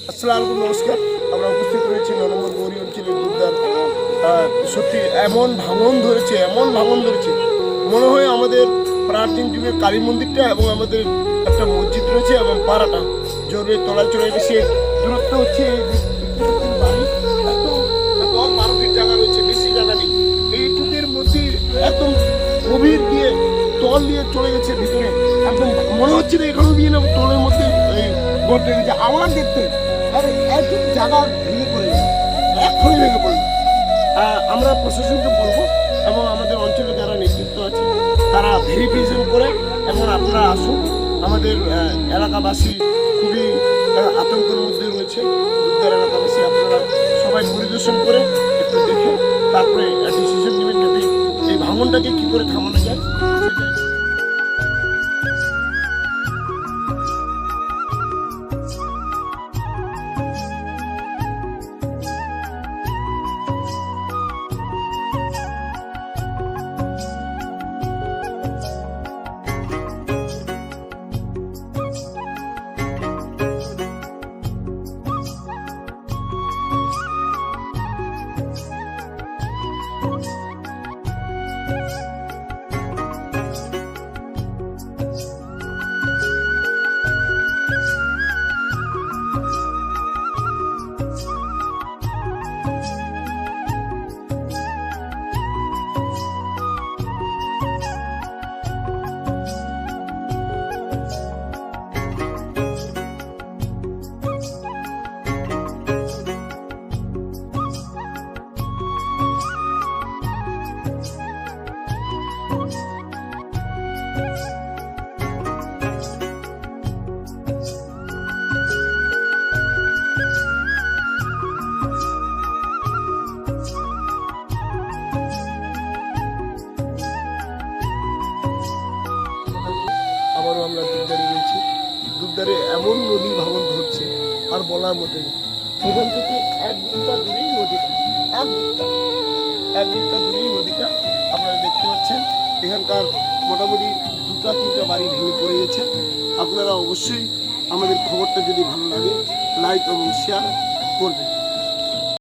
আসসালামু আলাইকুম, নমস্কার। আমরা উপস্থিত রয়েছি 9 নম্বর গৌরী অঞ্চলের দুর্দার। সত্যি এমন ভাঙন ধরেছে মনে হয় আমাদের প্রাচীন যুগের কালী মন্দিরটা এবং আমাদের একটা মসজিদ রয়েছে এবং পাড়াটা জোরে তলায় চলে গেছে। দূরত্ব হচ্ছে বাড়ি 10-12 ফিট জায়গা রয়েছে, বেশি জায়গা নেই। এইটুকের মধ্যে একদম গভীর দিয়ে তল দিয়ে চলে গেছে ভিতরে, একদম মনে হচ্ছে না এখানে দিয়ে না তলের মধ্যে গড়তে গেছে। আমার দেখতে আরে একটু জায়গা ভেঙে পড়ে গেছে, এক্ষুনি ভেঙে পড়লো। আমরা প্রশাসনকে বলবো এবং আমাদের অঞ্চলে যারা নেতৃত্ব আছে তারা ভেরিফিকেশন করে এবং আপনারা আসুন। আমাদের এলাকাবাসী খুবই আতঙ্কের মধ্যে রয়েছে। দুর্গার এলাকাবাসী আপনারা সবাই পরিদর্শন করে একটু দেখে তারপরে ডিসিশন নেবেন যাতে এই ভাঙনটাকে কী করে থামানো যায়। আবারও আমরা দুর্দারে রয়েছি। দুর্দারে এমন নদী ভাঙন ধরছে আর বলার মতো নেই। সেখান থেকে এক বিঘা দূরেই নদীটা, এক বিঘা দূরেই নদীটা আপনারা দেখতে পাচ্ছেন। এখানকার মোটামুটি 2-3টা বাড়ি ভেঙে পড়ে গেছে। আপনারা অবশ্যই আমাদের খবরটা যদি ভালো লাগে লাইক এবং শেয়ার করবেন।